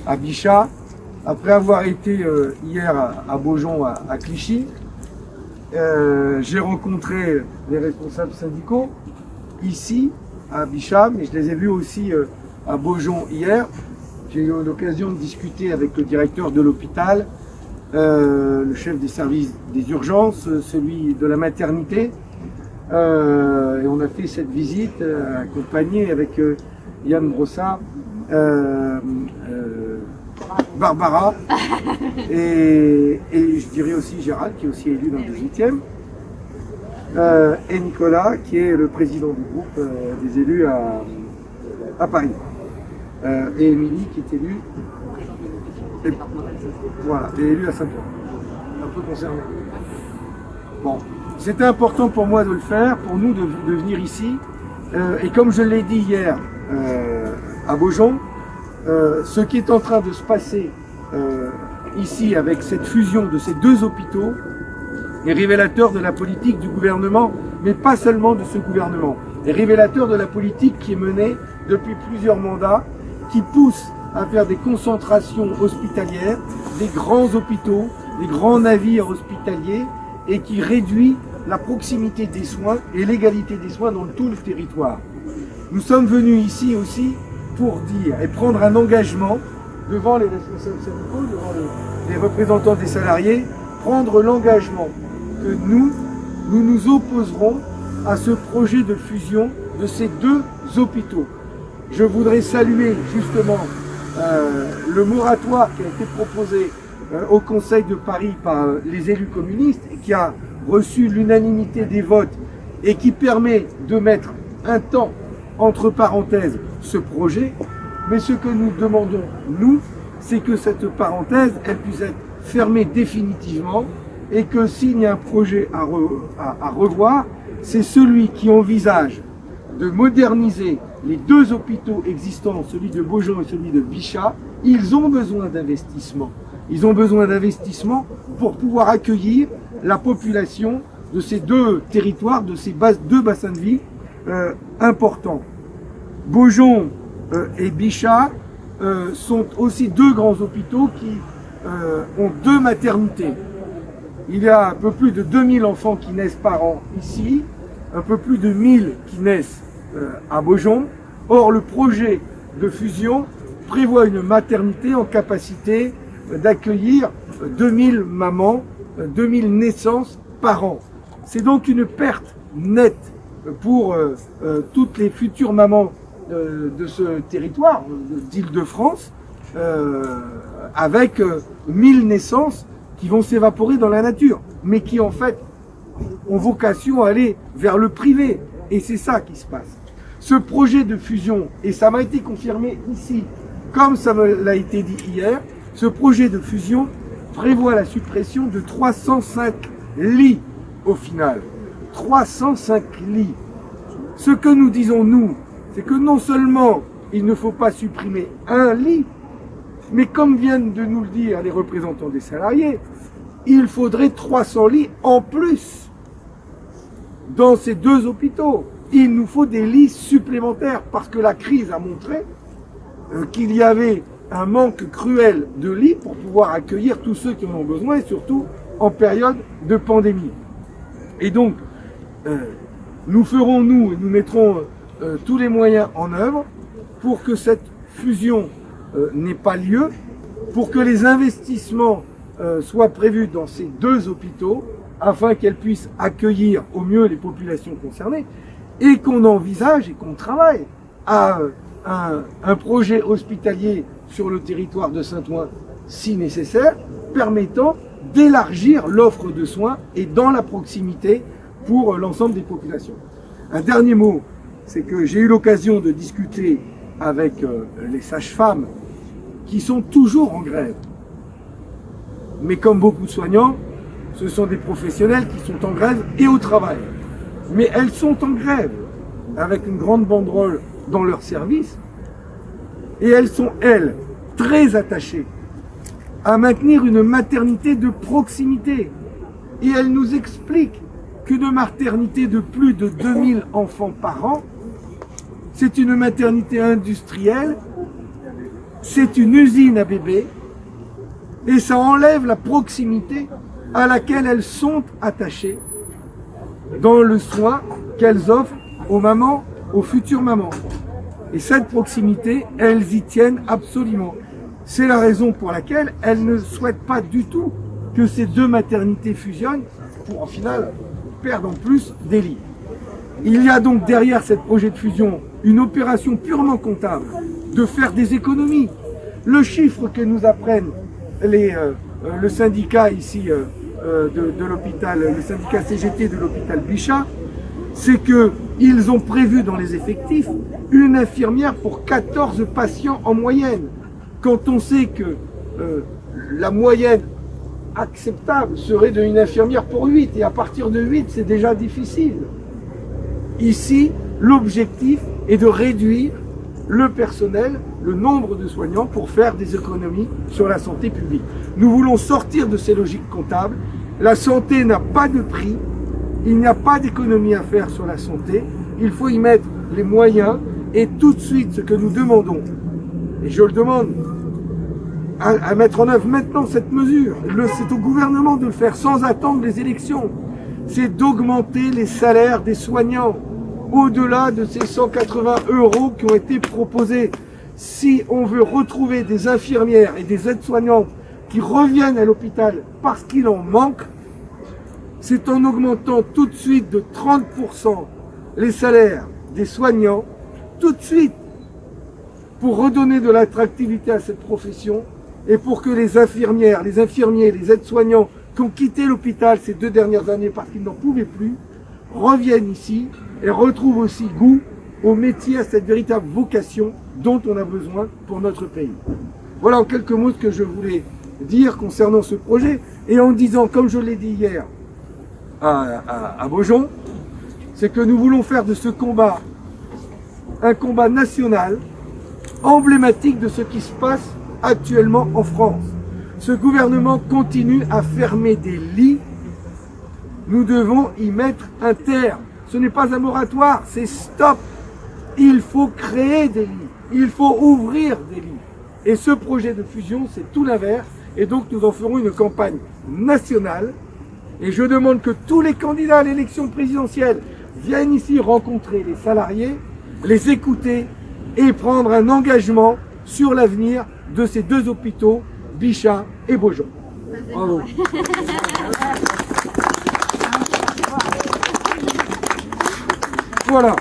à Bichat, après avoir été hier à Beaujon, à Clichy. J'ai rencontré les responsables syndicaux ici à Bichat, mais je les ai vus aussi à Beaujon hier. J'ai eu l'occasion de discuter avec le directeur de l'hôpital, le chef des services des urgences, celui de la maternité. Et on a fait cette visite accompagnée avec Yann Brossard, Barbara et je dirais aussi Gérald, qui est aussi élu dans le 18e, et Nicolas, qui est le président du groupe des élus à Paris, et Émilie, qui est élue, voilà, et élue à Saint-Ouen, un peu concernée. Bon, c'était important pour moi de le faire, pour nous de venir ici, et comme je l'ai dit hier à Beaujon, ce qui est en train de se passer ici avec cette fusion de ces deux hôpitaux est révélateur de la politique du gouvernement, mais pas seulement de ce gouvernement, est révélateur de la politique qui est menée depuis plusieurs mandats, qui pousse à faire des concentrations hospitalières, des grands hôpitaux, des grands navires hospitaliers, et qui réduit la proximité des soins et l'égalité des soins dans tout le territoire. Nous sommes venus ici aussi pour dire et prendre un engagement devant les responsables syndicaux, devant les représentants des salariés, prendre l'engagement que nous opposerons à ce projet de fusion de ces deux hôpitaux. Je voudrais saluer justement le moratoire qui a été proposé au Conseil de Paris par les élus communistes et qui a reçu l'unanimité des votes et qui permet de mettre un temps entre parenthèses ce projet, mais ce que nous demandons, nous, c'est que cette parenthèse, elle puisse être fermée définitivement et que s'il y a un projet à revoir, c'est celui qui envisage de moderniser les deux hôpitaux existants, celui de Beaujon et celui de Bichat. Ils ont besoin d'investissement. Ils ont besoin d'investissement pour pouvoir accueillir la population de ces deux territoires, de ces deux bassins de vie importants. Beaujon et Bichat sont aussi deux grands hôpitaux qui ont deux maternités. Il y a un peu plus de 2000 enfants qui naissent par an ici, un peu plus de 1000 qui naissent à Beaujon. Or, le projet de fusion prévoit une maternité en capacité d'accueillir 2000 mamans, 2000 naissances par an. C'est donc une perte nette pour toutes les futures mamans de ce territoire d'Île-de-France, avec 1000 naissances qui vont s'évaporer dans la nature, mais qui en fait ont vocation à aller vers le privé. Et c'est ça qui se passe. Ce projet de fusion, et ça m'a été confirmé ici, comme ça me l'a été dit hier, ce projet de fusion prévoit la suppression de 305 lits au final. 305 lits. Ce que nous disons, nous, c'est que non seulement il ne faut pas supprimer un lit, mais comme viennent de nous le dire les représentants des salariés, il faudrait 300 lits en plus dans ces deux hôpitaux. Il nous faut des lits supplémentaires parce que la crise a montré qu'il y avait un manque cruel de lits pour pouvoir accueillir tous ceux qui en ont besoin et surtout en période de pandémie. Et donc, nous ferons, nous mettrons tous les moyens en œuvre pour que cette fusion n'ait pas lieu, pour que les investissements soient prévus dans ces deux hôpitaux afin qu'elles puissent accueillir au mieux les populations concernées et qu'on envisage et qu'on travaille à un projet hospitalier sur le territoire de Saint-Ouen si nécessaire, permettant d'élargir l'offre de soins et dans la proximité pour l'ensemble des populations. Un dernier mot, c'est que j'ai eu l'occasion de discuter avec les sages-femmes qui sont toujours en grève. Mais comme beaucoup de soignants, ce sont des professionnels qui sont en grève et au travail. Mais elles sont en grève avec une grande banderole dans leur service et elles sont, elles, très attachées à maintenir une maternité de proximité. Et elles nous expliquent qu'une maternité de plus de 2000 enfants par an, c'est une maternité industrielle c'est une usine à bébés et ça enlève la proximité à laquelle elles sont attachées dans le soin qu'elles offrent aux mamans, aux futures mamans. Et cette proximité, elles y tiennent absolument. C'est la raison pour laquelle elles ne souhaitent pas du tout que ces deux maternités fusionnent pour, en final, perdre en plus des lits. Il y a donc derrière ce projet de fusion une opération purement comptable de faire des économies. Le chiffre que nous apprennent le syndicat ici de l'hôpital, le syndicat CGT de l'hôpital Bichat, c'est qu'ils ont prévu dans les effectifs une infirmière pour 14 patients en moyenne. Quand on sait que la moyenne acceptable serait d'une infirmière pour 8, et à partir de 8, c'est déjà difficile. Ici, l'objectif est de réduire le personnel, le nombre de soignants pour faire des économies sur la santé publique. Nous voulons sortir de ces logiques comptables. La santé n'a pas de prix, il n'y a pas d'économie à faire sur la santé, il faut y mettre les moyens et tout de suite ce que nous demandons, et je le demande, à mettre en œuvre maintenant cette mesure, c'est au gouvernement de le faire sans attendre les élections, c'est d'augmenter les salaires des soignants au-delà de ces 180 € qui ont été proposés. Si on veut retrouver des infirmières et des aides-soignantes qui reviennent à l'hôpital parce qu'il en manque, c'est en augmentant tout de suite de 30% les salaires des soignants, tout de suite, pour redonner de l'attractivité à cette profession et pour que les infirmières, les infirmiers, les aides-soignants qui ont quitté l'hôpital ces 2 dernières années parce qu'ils n'en pouvaient plus, reviennent ici et retrouvent aussi goût au métier, à cette véritable vocation dont on a besoin pour notre pays. Voilà en quelques mots ce que je voulais dire concernant ce projet, et en disant, comme je l'ai dit hier à Beaujon, c'est que nous voulons faire de ce combat un combat national, emblématique de ce qui se passe actuellement en France. Ce gouvernement continue à fermer des lits. Nous devons y mettre un terme. Ce n'est pas un moratoire, c'est stop. Il faut créer des lits, il faut ouvrir des lits. Et ce projet de fusion, c'est tout l'inverse. Et donc nous en ferons une campagne nationale. Et je demande que tous les candidats à l'élection présidentielle viennent ici rencontrer les salariés, les écouter et prendre un engagement sur l'avenir de ces 2 hôpitaux, Bichat et Beaujon. Bravo. Voilà.